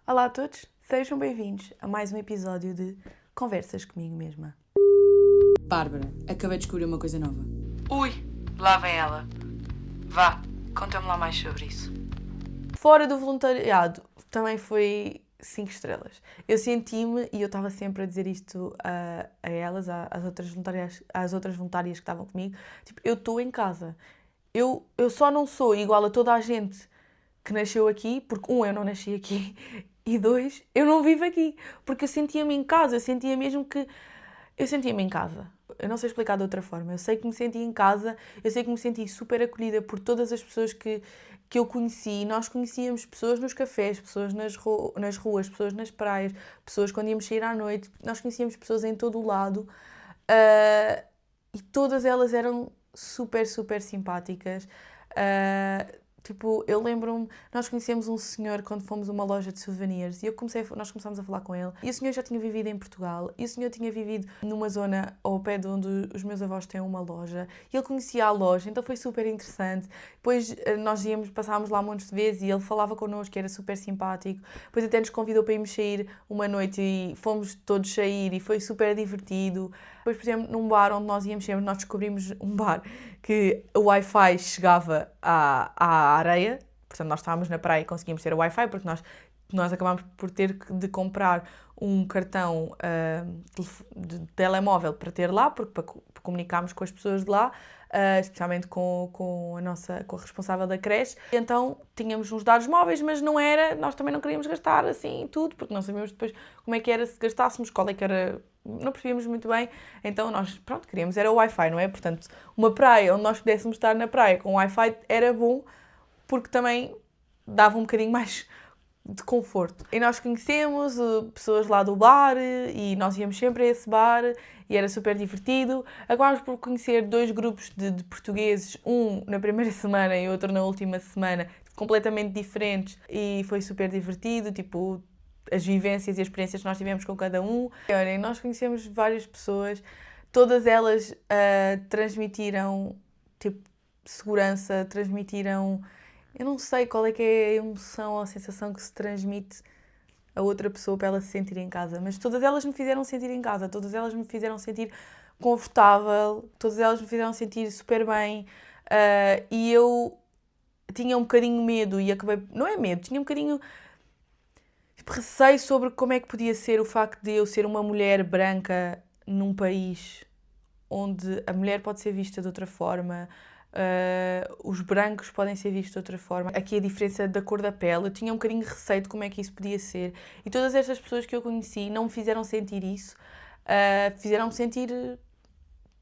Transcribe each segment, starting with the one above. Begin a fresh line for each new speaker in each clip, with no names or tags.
Olá a todos, sejam bem-vindos a mais um episódio de Conversas Comigo Mesma.
Bárbara, acabei de descobrir uma coisa nova.
Ui, lá vem ela. Vá, conta-me lá mais sobre isso. Fora do voluntariado, também foi 5 estrelas. Eu senti-me, e eu estava sempre a dizer isto a elas, às outras voluntárias que estavam comigo, tipo, eu estou em casa. Eu só não sou igual a toda a gente que nasceu aqui, porque eu não nasci aqui, e 2, eu não vivo aqui, porque eu sentia-me em casa, eu sentia-me em casa. Eu não sei explicar de outra forma, eu sei que me senti em casa, eu sei que me senti super acolhida por todas as pessoas que eu conheci. Nós conhecíamos pessoas nos cafés, pessoas nas ruas, pessoas nas praias, pessoas quando íamos sair à noite, nós conhecíamos pessoas em todo o lado, e todas elas eram super, super simpáticas. Tipo, eu lembro-me, nós conhecemos um senhor quando fomos a uma loja de souvenirs e nós começámos a falar com ele. E o senhor já tinha vivido em Portugal, e o senhor tinha vivido numa zona ao pé de onde os meus avós têm uma loja. E ele conhecia a loja, então foi super interessante. Depois passámos lá montes de vezes e ele falava connosco, que era super simpático. Depois até nos convidou para irmos sair uma noite e fomos todos sair e foi super divertido. Depois, por exemplo, num bar onde nós íamos sempre, nós descobrimos um bar que o Wi-Fi chegava à areia, portanto nós estávamos na praia e conseguíamos ter o Wi-Fi, porque nós acabámos por ter de comprar um cartão de telemóvel para ter lá, porque para comunicarmos com as pessoas de lá, especialmente com a responsável da creche. Então tínhamos uns dados móveis, mas nós também não queríamos gastar assim tudo, porque não sabíamos depois como é que era se gastássemos, qual é que era. Não percebíamos muito bem, então nós, queríamos, era o Wi-Fi, não é? Portanto, uma praia onde nós pudéssemos estar na praia com Wi-Fi era bom, porque também dava um bocadinho mais de conforto. E nós conhecemos pessoas lá do bar e nós íamos sempre a esse bar e era super divertido. Acabámos por conhecer 2 grupos de portugueses, um na primeira semana e outro na última semana, completamente diferentes, e foi super divertido, tipo, as vivências e as experiências que nós tivemos com cada um. Olhem, nós conhecemos várias pessoas, todas elas transmitiram, tipo, segurança, transmitiram. Eu não sei qual é que é a emoção ou a sensação que se transmite a outra pessoa para ela se sentir em casa, mas todas elas me fizeram sentir em casa, todas elas me fizeram sentir confortável, todas elas me fizeram sentir super bem, e eu tinha um bocadinho medo e acabei. Não é medo, tinha um bocadinho receio sobre como é que podia ser o facto de eu ser uma mulher branca num país onde a mulher pode ser vista de outra forma, os brancos podem ser vistos de outra forma. Aqui a diferença da cor da pele, eu tinha um bocadinho de receio de como é que isso podia ser. E todas estas pessoas que eu conheci não me fizeram sentir isso, fizeram-me sentir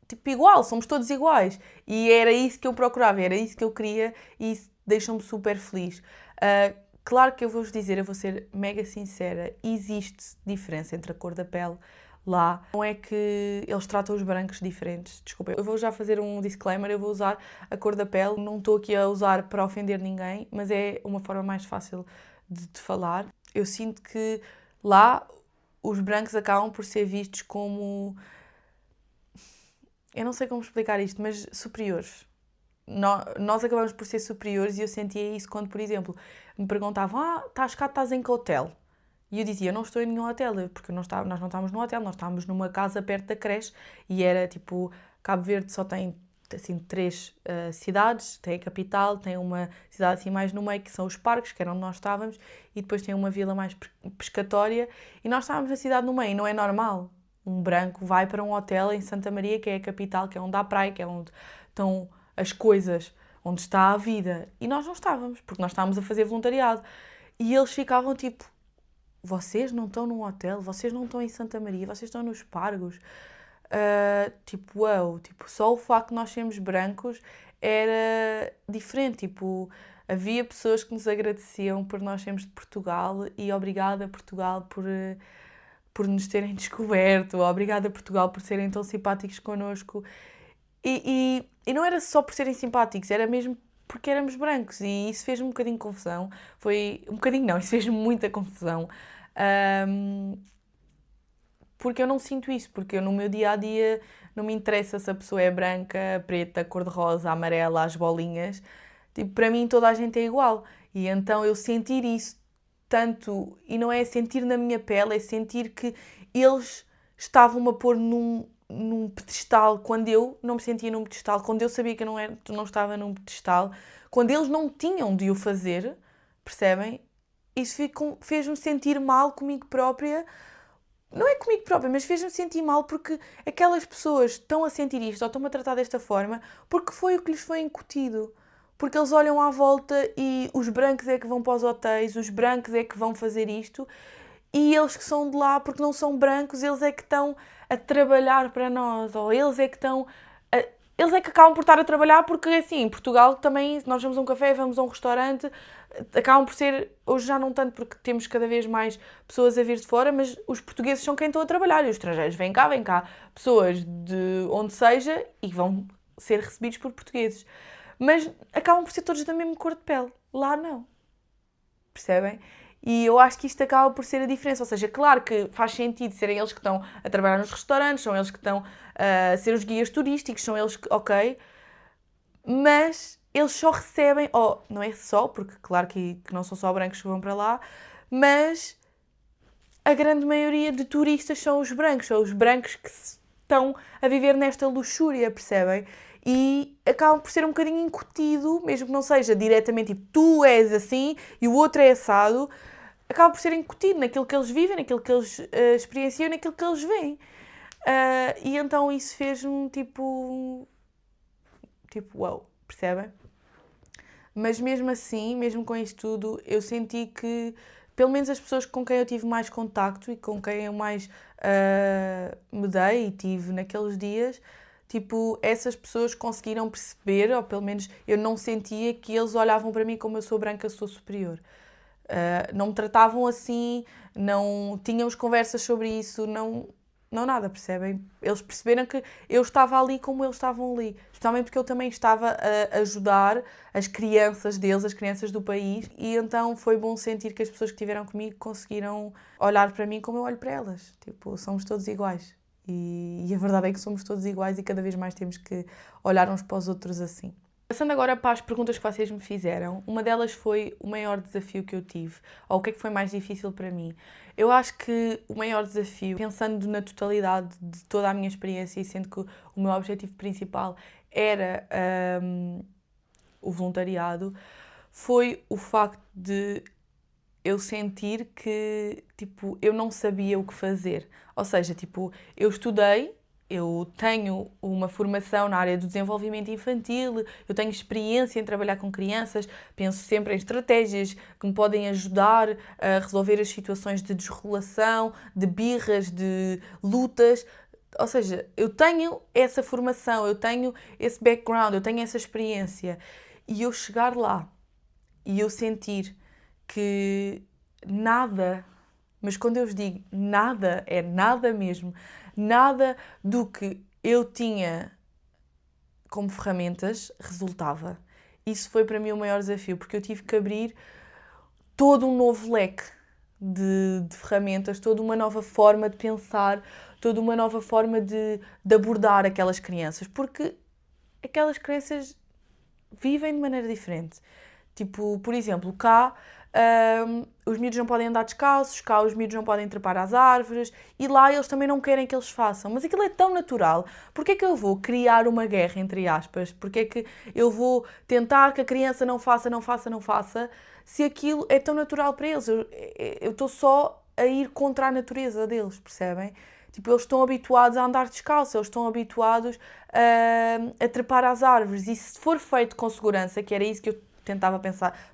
tipo igual, somos todos iguais. E era isso que eu procurava, era isso que eu queria e isso deixou-me super feliz. Claro que eu vou-vos dizer, eu vou ser mega sincera, existe diferença entre a cor da pele lá. Não é que eles tratam os brancos diferentes, desculpa. Eu vou já fazer um disclaimer, eu vou usar a cor da pele, não estou aqui a usar para ofender ninguém, mas é uma forma mais fácil de falar. Eu sinto que lá os brancos acabam por ser vistos como. Eu não sei como explicar isto, mas superiores. Nós acabamos por ser superiores e eu sentia isso quando, por exemplo, me perguntavam: estás em que hotel? E eu dizia: não estou em nenhum hotel, porque nós não estávamos num hotel, nós estávamos numa casa perto da creche e era tipo, Cabo Verde só tem assim 3 cidades, tem a capital, tem uma cidade assim mais no meio que são os Parques, que era onde nós estávamos, e depois tem uma vila mais pescatória e nós estávamos na cidade no meio, e não é normal. Um branco vai para um hotel em Santa Maria, que é a capital, que é onde há praia, que é onde estão as coisas, onde está a vida. E nós não estávamos, porque nós estávamos a fazer voluntariado. E eles ficavam tipo: vocês não estão num hotel, vocês não estão em Santa Maria, vocês estão nos Pargos. Tipo, uau, tipo, só o facto de nós sermos brancos era diferente. Tipo, havia pessoas que nos agradeciam por nós sermos de Portugal e obrigada Portugal por nos terem descoberto, obrigada Portugal por serem tão simpáticos connosco. E não era só por serem simpáticos, era mesmo porque éramos brancos e isso fez-me um bocadinho de confusão. Foi um bocadinho não, isso fez-me muita confusão. Porque eu não sinto isso, porque eu no meu dia-a-dia não me interessa se a pessoa é branca, preta, cor-de-rosa, amarela, as bolinhas. Tipo, para mim toda a gente é igual. E então eu sentir isso tanto, e não é sentir na minha pele, é sentir que eles estavam-me a pôr num pedestal quando eu não me sentia num pedestal, quando eu sabia que eu não estava num pedestal, quando eles não tinham de o fazer, percebem? Isso fez-me sentir mal comigo própria. Não é comigo própria, mas fez-me sentir mal porque aquelas pessoas estão a sentir isto ou estão-me a tratar desta forma porque foi o que lhes foi incutido. Porque eles olham à volta e os brancos é que vão para os hotéis, os brancos é que vão fazer isto e eles que são de lá, porque não são brancos, eles é que estão a trabalhar para nós, ou eles é que estão... Eles é que acabam por estar a trabalhar porque, assim, em Portugal também, nós vamos a um café, vamos a um restaurante, acabam por ser, hoje já não tanto porque temos cada vez mais pessoas a vir de fora, mas os portugueses são quem estão a trabalhar e os estrangeiros vêm cá, pessoas de onde seja e vão ser recebidos por portugueses. Mas acabam por ser todos da mesma cor de pele. Lá não. Percebem? E eu acho que isto acaba por ser a diferença. Ou seja, claro que faz sentido serem eles que estão a trabalhar nos restaurantes, são eles que estão a ser os guias turísticos, são eles que, ok, mas eles só recebem, ou não é só, porque claro que não são só brancos que vão para lá, mas a grande maioria de turistas são os brancos que estão a viver nesta luxúria, percebem? E acabam por ser um bocadinho incutido, mesmo que não seja diretamente tipo, tu és assim e o outro é assado, acaba por ser incutido naquilo que eles vivem, naquilo que eles experienciam, naquilo que eles veem. E então isso fez-me tipo, uau, percebem? Mas mesmo assim, mesmo com isto tudo, eu senti que, pelo menos as pessoas com quem eu tive mais contacto e com quem eu mais me dei e tive naqueles dias, tipo, essas pessoas conseguiram perceber, ou pelo menos eu não sentia que eles olhavam para mim como eu sou branca, sou superior. Não me tratavam assim, não tínhamos conversas sobre isso, não nada, percebem? Eles perceberam que eu estava ali como eles estavam ali. Especialmente porque eu também estava a ajudar as crianças deles, as crianças do país. E então foi bom sentir que as pessoas que estiveram comigo conseguiram olhar para mim como eu olho para elas. Tipo, somos todos iguais. E a verdade é que somos todos iguais e cada vez mais temos que olhar uns para os outros assim. Passando agora para as perguntas que vocês me fizeram, uma delas foi o maior desafio que eu tive, ou o que é que foi mais difícil para mim. Eu acho que o maior desafio, pensando na totalidade de toda a minha experiência e sendo que o meu objetivo principal era o voluntariado, foi o facto de eu sentir que, tipo, eu não sabia o que fazer. Ou seja, tipo, eu estudei, eu tenho uma formação na área do desenvolvimento infantil, eu tenho experiência em trabalhar com crianças, penso sempre em estratégias que me podem ajudar a resolver as situações de desregulação, de birras, de lutas. Ou seja, eu tenho essa formação, eu tenho esse background, eu tenho essa experiência. E eu chegar lá e eu sentir que nada, mas quando eu vos digo nada, é nada mesmo, nada do que eu tinha como ferramentas resultava. Isso foi para mim o maior desafio, porque eu tive que abrir todo um novo leque de ferramentas, toda uma nova forma de pensar, toda uma nova forma de abordar aquelas crianças, porque aquelas crianças vivem de maneira diferente. Tipo, por exemplo, cá os miúdos não podem andar descalços, cá os miúdos não podem trepar às árvores e lá eles também não querem que eles façam. Mas aquilo é tão natural. Porquê é que eu vou criar uma guerra, entre aspas? Porquê é que eu vou tentar que a criança não faça, se aquilo é tão natural para eles? Eu estou só a ir contra a natureza deles, percebem? Tipo, eles estão habituados a andar descalços, eles estão habituados a trepar às árvores. E se for feito com segurança, que era isso que eu tentava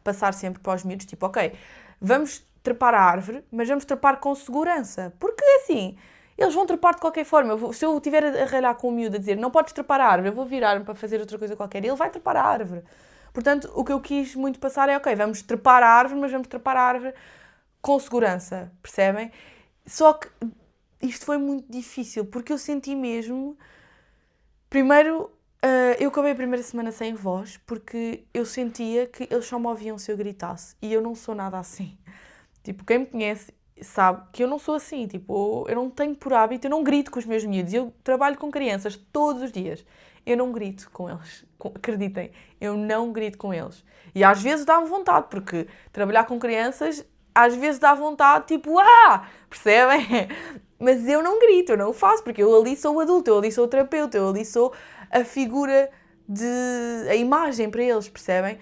passar sempre para os miúdos, tipo, ok, vamos trepar a árvore, mas vamos trepar com segurança. Porque, assim, eles vão trepar de qualquer forma. Se eu estiver a ralhar com o miúdo a dizer não podes trepar a árvore, eu vou virar-me para fazer outra coisa qualquer, e ele vai trepar a árvore. Portanto, o que eu quis muito passar é, ok, vamos trepar a árvore, mas vamos trepar a árvore com segurança, percebem? Só que isto foi muito difícil, porque eu senti mesmo... Primeiro, eu acabei a primeira semana sem voz, porque eu sentia que eles só me ouviam se eu gritasse. E eu não sou nada assim. Tipo, quem me conhece sabe que eu não sou assim. Tipo, eu não tenho por hábito, eu não grito com os meus miúdos. Eu trabalho com crianças todos os dias. Eu não grito com eles. Acreditem, eu não grito com eles. E às vezes dá-me vontade, porque trabalhar com crianças às vezes dá vontade, tipo, percebem? Mas eu não grito, eu não o faço, porque eu ali sou o adulto, eu ali sou o terapeuta, eu ali sou a figura a imagem para eles, percebem?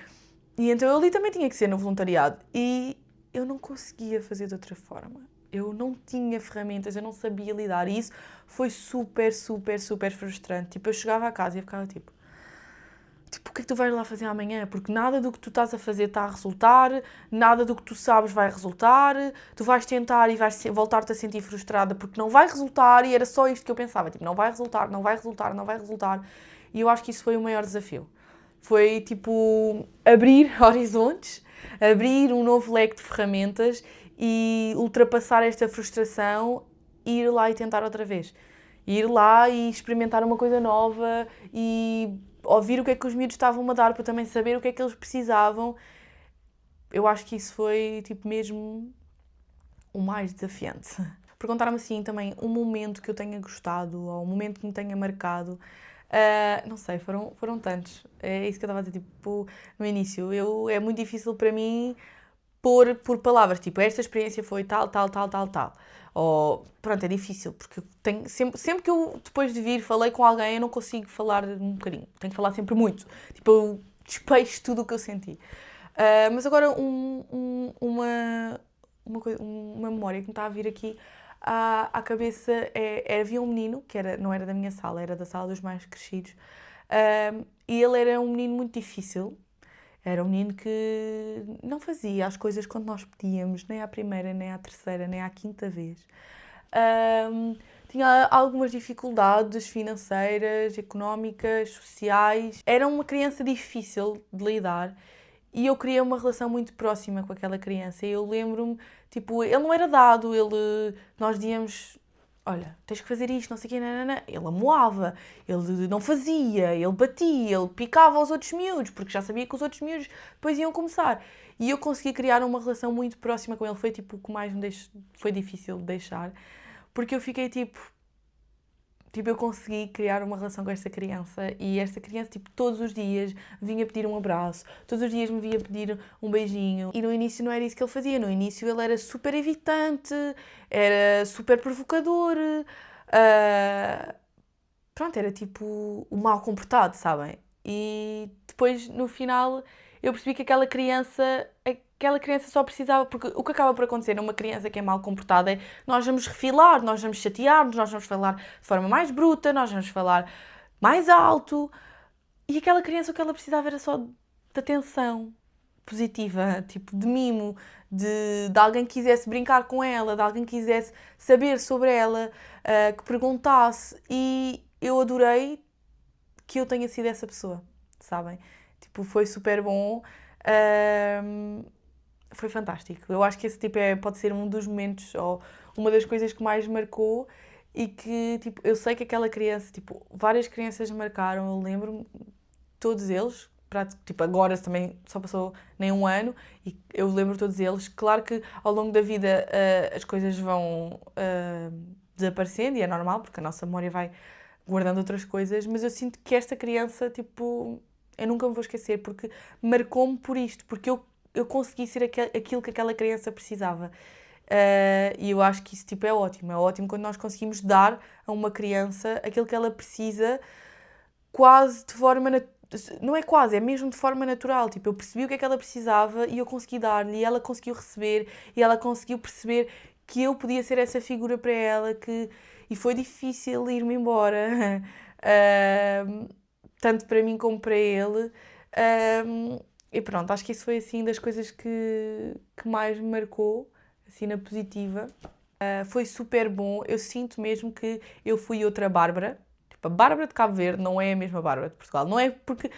E então eu ali também tinha que ser no voluntariado. E eu não conseguia fazer de outra forma. Eu não tinha ferramentas, eu não sabia lidar. E isso foi super, super, super frustrante. Tipo, eu chegava a casa e eu ficava tipo, o que é que tu vais lá fazer amanhã? Porque nada do que tu estás a fazer está a resultar, nada do que tu sabes vai resultar, tu vais tentar e vais voltar-te a sentir frustrada porque não vai resultar, e era só isto que eu pensava, tipo, não vai resultar, não vai resultar, não vai resultar. E eu acho que isso foi o maior desafio. Foi, tipo, abrir horizontes, abrir um novo leque de ferramentas e ultrapassar esta frustração e ir lá e tentar outra vez. Ir lá e experimentar uma coisa nova e ouvir o que é que os miúdos estavam a dar para também saber o que é que eles precisavam. Eu acho que isso foi, tipo, mesmo o mais desafiante. Perguntaram-me assim também um momento que eu tenha gostado ou um momento que me tenha marcado. Não sei, foram tantos. É isso que eu estava a dizer, tipo, no início. É muito difícil para mim pôr por palavras, tipo, esta experiência foi tal. Ou, pronto, é difícil, porque sempre que eu, depois de vir, falei com alguém, eu não consigo falar um bocadinho. Tenho que falar sempre muito. Tipo, eu despejo tudo o que eu senti. Mas agora, uma memória que me está a vir aqui à cabeça havia um menino, não era da minha sala, era da sala dos mais crescidos, e ele era um menino muito difícil. Era um menino que não fazia as coisas quando nós pedíamos, nem à primeira, nem à terceira, nem à quinta vez. Tinha algumas dificuldades financeiras, económicas, sociais. Era uma criança difícil de lidar e eu queria uma relação muito próxima com aquela criança. E eu lembro-me, tipo, ele não era dado, nós dizíamos, olha, tens que fazer isto, não sei o quê, nanana. Ele amoava, ele não fazia, ele batia, ele picava aos outros miúdos, porque já sabia que os outros miúdos depois iam começar. E eu consegui criar uma relação muito próxima com ele, foi tipo o que mais foi difícil de deixar, porque eu fiquei tipo, eu consegui criar uma relação com esta criança e esta criança, tipo, todos os dias vinha pedir um abraço, todos os dias me vinha pedir um beijinho. E no início não era isso que ele fazia, no início ele era super evitante, era super provocador, pronto, era tipo o mal comportado, sabem? E depois, no final, eu percebi que aquela criança só precisava, porque o que acaba por acontecer numa criança que é mal comportada é nós vamos refilar, nós vamos chatear-nos, nós vamos falar de forma mais bruta, nós vamos falar mais alto. E aquela criança o que ela precisava era só de atenção positiva, tipo de mimo, de alguém que quisesse brincar com ela, de alguém que quisesse saber sobre ela, que perguntasse. E eu adorei que eu tenha sido essa pessoa, sabem? Tipo, foi super bom. Foi fantástico. Eu acho que esse tipo pode ser um dos momentos ou uma das coisas que mais marcou e que, tipo, eu sei que aquela criança, tipo, várias crianças me marcaram, eu lembro-me, todos eles, tipo, agora também só passou nem um ano e eu lembro todos eles. Claro que ao longo da vida as coisas vão desaparecendo e é normal, porque a nossa memória vai guardando outras coisas, mas eu sinto que esta criança, tipo, eu nunca me vou esquecer, porque marcou-me por isto, porque eu consegui ser aquilo que aquela criança precisava. E eu acho que isso, tipo, é ótimo. É ótimo quando nós conseguimos dar a uma criança aquilo que ela precisa, quase de forma não é quase, é mesmo de forma natural. Tipo, eu percebi o que é que ela precisava e eu consegui dar-lhe, e ela conseguiu receber, e ela conseguiu perceber que eu podia ser essa figura para ela, e foi difícil ir-me embora, tanto para mim como para ele. E pronto, acho que isso foi assim das coisas que mais me marcou, assim na positiva. Foi super bom, eu sinto mesmo que eu fui outra Bárbara. Tipo, a Bárbara de Cabo Verde não é a mesma Bárbara de Portugal. Não é porque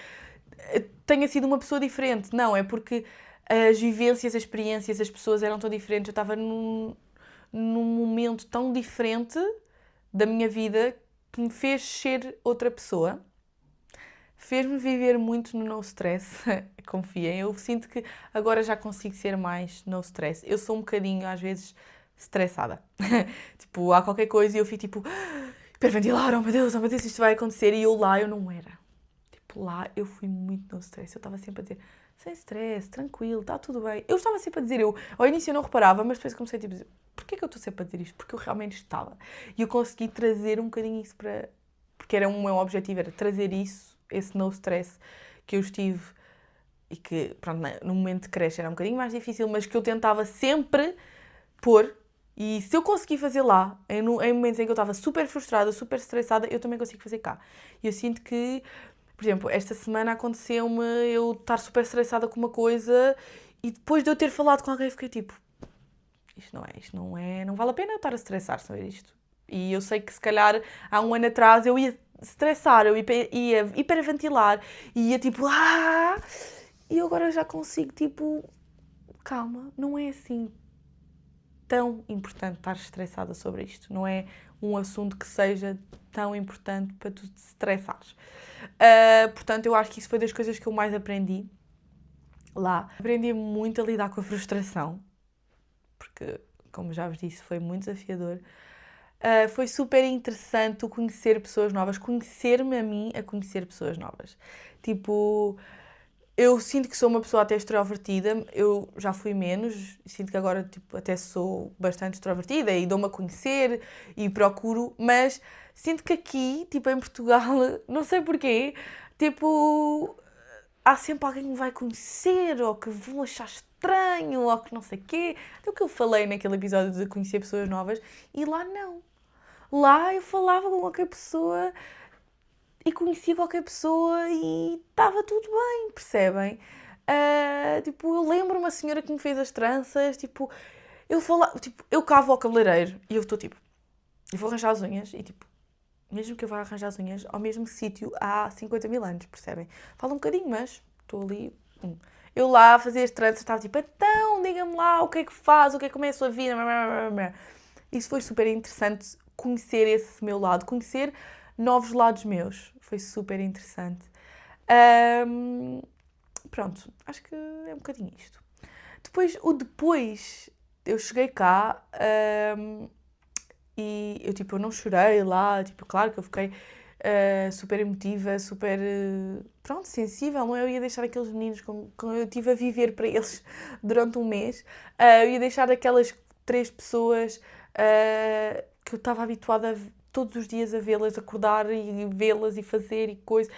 tenha sido uma pessoa diferente, não, é porque as vivências, as experiências, as pessoas eram tão diferentes. Eu estava num momento tão diferente da minha vida que me fez ser outra pessoa. Fez-me viver muito no no stress, confiem. Eu sinto que agora já consigo ser mais no stress. Eu sou um bocadinho, às vezes, estressada. Tipo, há qualquer coisa e eu fico tipo, hiperventilar, oh meu Deus, isto vai acontecer. E eu não era. Tipo, lá eu fui muito no stress. Eu estava sempre a dizer, sem stress, tranquilo, está tudo bem. Eu estava sempre a dizer, ao início eu não reparava, mas depois comecei a dizer, porquê que eu estou sempre a dizer isto? Porque eu realmente estava. E eu consegui trazer um bocadinho isso para... Porque era o meu objetivo, era trazer isso, esse no stress que eu estive e que, pronto, no momento de creche era um bocadinho mais difícil, mas que eu tentava sempre pôr. E se eu consegui fazer lá, em momentos em que eu estava super frustrada, super estressada, eu também consigo fazer cá. E eu sinto que, por exemplo, esta semana aconteceu-me eu estar super estressada com uma coisa e depois de eu ter falado com alguém fiquei tipo, não vale a pena eu estar a estressar sobre isto. E eu sei que se calhar há um ano atrás eu ia estressar, eu ia hiperventilar, ia tipo, e eu agora já consigo tipo, calma, não é assim tão importante estar estressada sobre isto. Não é um assunto que seja tão importante para tu te estressares. Portanto, eu acho que isso foi das coisas que eu mais aprendi lá. Aprendi muito a lidar com a frustração, porque, como já vos disse, foi muito desafiador. Foi super interessante conhecer pessoas novas, conhecer-me a mim a conhecer pessoas novas. Tipo, eu sinto que sou uma pessoa até extrovertida, eu já fui menos, sinto que agora tipo, até sou bastante extrovertida e dou-me a conhecer e procuro, mas sinto que aqui, tipo em Portugal, não sei porquê, tipo, há sempre alguém que me vai conhecer ou que vão achar estranho ou que não sei o quê. Até o que eu falei naquele episódio de conhecer pessoas novas e lá não. Lá eu falava com qualquer pessoa e conhecia qualquer pessoa e estava tudo bem, percebem? Tipo, eu lembro uma senhora que me fez as tranças, tipo, eu cavo ao cabeleireiro e eu estou tipo, eu vou arranjar as unhas e tipo, mesmo que eu vá arranjar as unhas ao mesmo sítio há 50 mil anos, percebem? Fala um bocadinho, mas estou ali. Eu lá a fazer as tranças, estava tipo, então, diga-me lá o que é que faz, como é a sua vida. Isso foi super interessante, conhecer esse meu lado, conhecer novos lados meus. Foi super interessante. Pronto, acho que é um bocadinho isto. Depois, eu cheguei cá e eu não chorei lá, tipo, claro que eu fiquei super emotiva, super, pronto, sensível, não é? Eu ia deixar aqueles meninos, como eu estive a viver para eles durante um mês, eu ia deixar aquelas 3 pessoas que eu estava habituada todos os dias a vê-las, acordar e vê-las e fazer e coisa.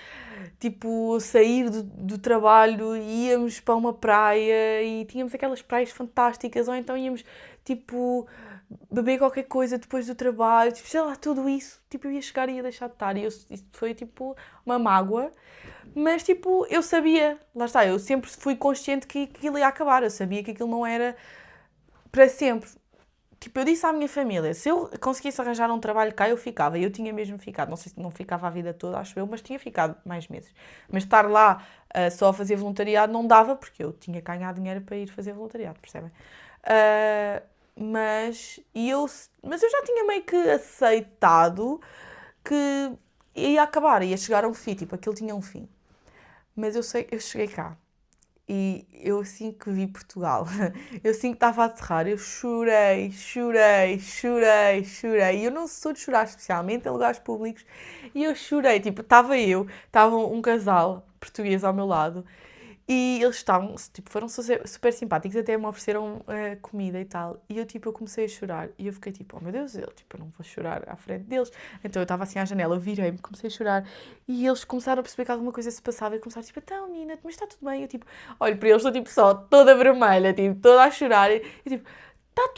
Tipo, sair do trabalho e íamos para uma praia e tínhamos aquelas praias fantásticas, ou então íamos, tipo, beber qualquer coisa depois do trabalho, tipo, sei lá, tudo isso. Tipo, eu ia chegar e ia deixar de estar. E isso foi, tipo, uma mágoa. Mas, tipo, eu sabia, lá está, eu sempre fui consciente que aquilo ia acabar. Eu sabia que aquilo não era para sempre. Tipo, eu disse à minha família, se eu conseguisse arranjar um trabalho cá, eu ficava. E eu tinha mesmo ficado. Não sei se não ficava a vida toda, acho eu, mas tinha ficado mais meses. Mas estar lá só a fazer voluntariado não dava, porque eu tinha que ganhar dinheiro para ir fazer voluntariado, percebem? Mas eu já tinha meio que aceitado que ia acabar, ia chegar a um fim, tipo, aquilo tinha um fim. Mas eu cheguei cá. E eu assim que vi Portugal, eu assim que estava a aterrar, eu chorei, chorei, chorei, chorei. E eu não sou de chorar, especialmente em lugares públicos. E eu chorei, tipo, estava um casal português ao meu lado. E eles estavam, tipo, foram super simpáticos, até me ofereceram comida e tal. E eu comecei a chorar. E eu fiquei tipo, oh meu Deus, tipo, eu não vou chorar à frente deles. Então eu estava assim à janela, eu virei-me, comecei a chorar. E eles começaram a perceber que alguma coisa se passava. E começaram tipo, então, Nina, mas está tudo bem? Eu tipo, olho para eles, estou tipo só toda vermelha, tipo, toda a chorar. E tipo, está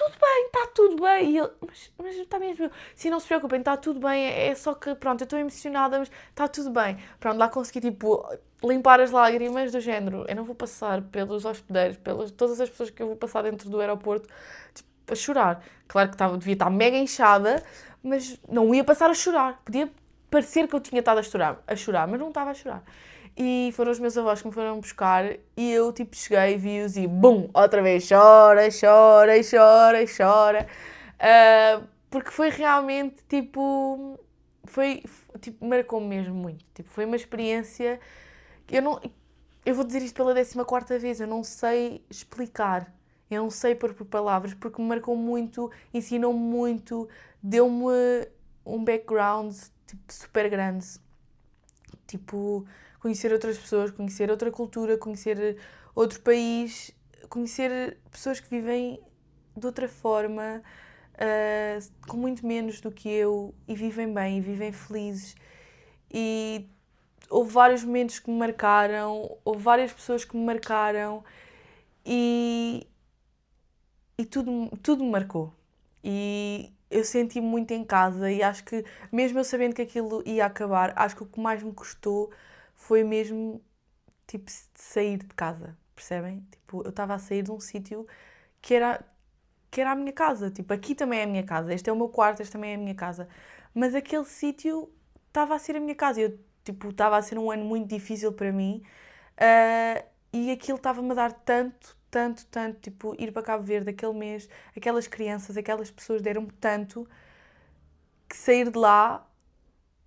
tudo bem. E ele, mas está mesmo. Sim, não se preocupem, está tudo bem. É só que, pronto, eu estou emocionada, mas está tudo bem. Pronto, lá consegui, tipo, limpar as lágrimas do género. Eu não vou passar pelos hospedeiros, pelas todas as pessoas que eu vou passar dentro do aeroporto, tipo, a chorar. Claro que devia estar mega inchada, mas não ia passar a chorar. Podia parecer que eu tinha estado a chorar, mas não estava a chorar. E foram os meus avós que me foram buscar e eu, tipo, cheguei, vi-os e bum, outra vez, chora, chora, chora, chora. Porque foi realmente, tipo, tipo, marcou-me mesmo muito. Tipo, foi uma experiência que eu vou dizer isto pela 14ª vez, eu não sei explicar. Eu não sei pôr por palavras, porque me marcou muito, ensinou-me muito, deu-me um background, tipo, super grande. Tipo, conhecer outras pessoas, conhecer outra cultura, conhecer outro país, conhecer pessoas que vivem de outra forma, com muito menos do que eu, e vivem bem, e vivem felizes. E houve vários momentos que me marcaram, houve várias pessoas que me marcaram, e tudo me marcou. E eu senti-me muito em casa, e acho que, mesmo eu sabendo que aquilo ia acabar, acho que o que mais me custou foi mesmo, tipo, sair de casa, percebem? Tipo, eu estava a sair de um sítio que era a minha casa. Tipo, aqui também é a minha casa, este é o meu quarto, este também é a minha casa. Mas aquele sítio estava a ser a minha casa. Eu, tipo, estava a ser um ano muito difícil para mim, e aquilo estava-me a dar tanto, tanto, tanto. Tipo, ir para Cabo Verde aquele mês, aquelas crianças, aquelas pessoas deram-me tanto, que sair de lá,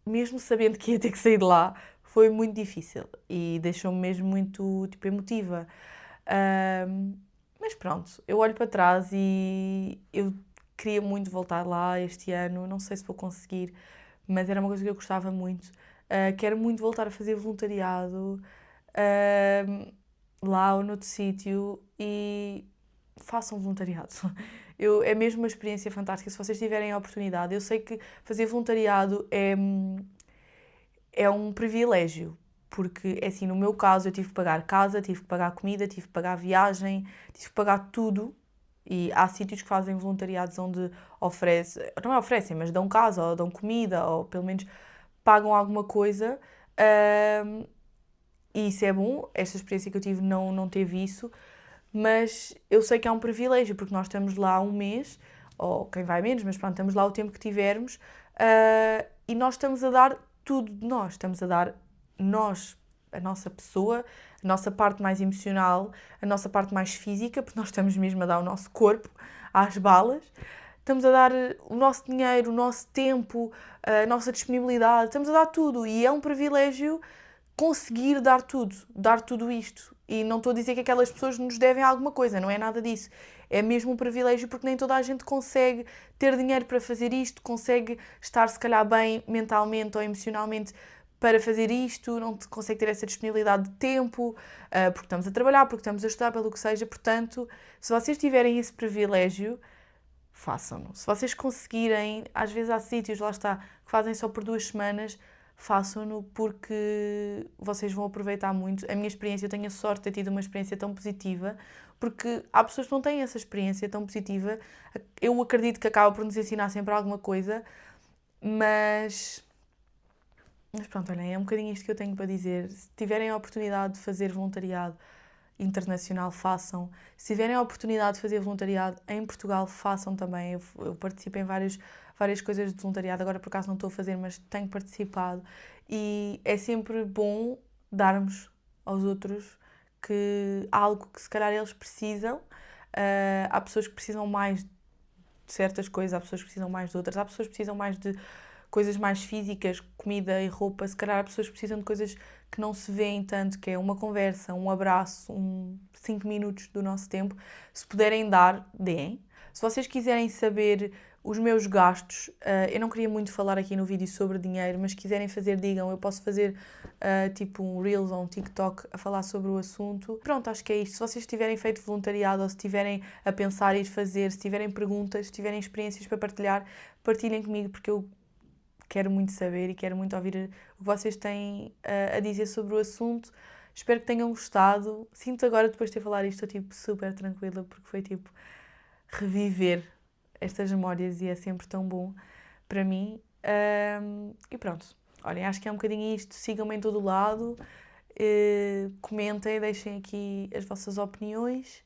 mesmo sabendo que ia ter que sair de lá, foi muito difícil e deixou-me mesmo muito, tipo, emotiva. Mas pronto, eu olho para trás e eu queria muito voltar lá este ano, não sei se vou conseguir, mas era uma coisa que eu gostava muito. Quero muito voltar a fazer voluntariado, lá ou noutro sítio, e façam voluntariado. É mesmo uma experiência fantástica, se vocês tiverem a oportunidade. Eu sei que fazer voluntariado é um privilégio, porque, é assim, no meu caso, eu tive que pagar casa, tive que pagar comida, tive que pagar viagem, tive que pagar tudo. E há sítios que fazem voluntariados onde não é oferecem, mas dão casa, ou dão comida, ou pelo menos pagam alguma coisa. E isso é bom, esta experiência que eu tive não teve isso, mas eu sei que é um privilégio, porque nós estamos lá um mês, ou quem vai menos, mas pronto, estamos lá o tempo que tivermos, e nós estamos a dar tudo de nós, estamos a dar nós, a nossa pessoa, a nossa parte mais emocional, a nossa parte mais física, porque nós estamos mesmo a dar o nosso corpo às balas, estamos a dar o nosso dinheiro, o nosso tempo, a nossa disponibilidade, estamos a dar tudo, e é um privilégio conseguir dar tudo isto. E não estou a dizer que aquelas pessoas nos devem alguma coisa, não é nada disso. É mesmo um privilégio, porque nem toda a gente consegue ter dinheiro para fazer isto, consegue estar se calhar bem mentalmente ou emocionalmente para fazer isto, não consegue ter essa disponibilidade de tempo, porque estamos a trabalhar, porque estamos a estudar, pelo que seja. Portanto, se vocês tiverem esse privilégio, façam-no. Se vocês conseguirem, às vezes há sítios, lá está, que fazem só por 2 semanas, façam-no, porque vocês vão aproveitar muito. A minha experiência, eu tenho a sorte de ter tido uma experiência tão positiva, porque há pessoas que não têm essa experiência tão positiva. Eu acredito que acaba por nos ensinar sempre alguma coisa, mas pronto, olhem, é um bocadinho isto que eu tenho para dizer. Se tiverem a oportunidade de fazer voluntariado internacional, façam. Se tiverem a oportunidade de fazer voluntariado em Portugal, façam também. Eu participo em várias coisas de voluntariado, agora por acaso não estou a fazer, mas tenho participado. E é sempre bom darmos aos outros algo que se calhar eles precisam. Há pessoas que precisam mais de certas coisas, há pessoas que precisam mais de outras, há pessoas que precisam mais de coisas mais físicas, comida e roupa. Se calhar há pessoas que precisam de coisas que não se veem tanto, que é uma conversa, um abraço, 5 minutos do nosso tempo. Se puderem dar, deem. Se vocês quiserem saber os meus gastos, eu não queria muito falar aqui no vídeo sobre dinheiro, mas se quiserem fazer, digam. Eu posso fazer tipo um Reels ou um TikTok a falar sobre o assunto. Pronto, acho que é isto. Se vocês tiverem feito voluntariado, ou se estiverem a pensar ir fazer, se tiverem perguntas, se tiverem experiências para partilhar, partilhem comigo, porque eu quero muito saber e quero muito ouvir o que vocês têm a dizer sobre o assunto. Espero que tenham gostado. Sinto agora, depois de ter falado isto, estou tipo super tranquila, porque foi tipo reviver estas memórias e é sempre tão bom para mim. E pronto, olhem, acho que é um bocadinho isto. Sigam-me em todo o lado, comentem, deixem aqui as vossas opiniões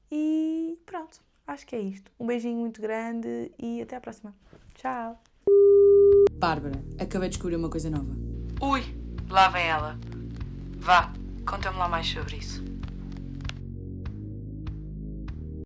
e pronto, acho que é isto. Um beijinho muito grande e até à próxima. Tchau!
Bárbara, acabei de descobrir uma coisa nova.
Ui, lá vem ela. Vá, conta-me lá mais sobre isso.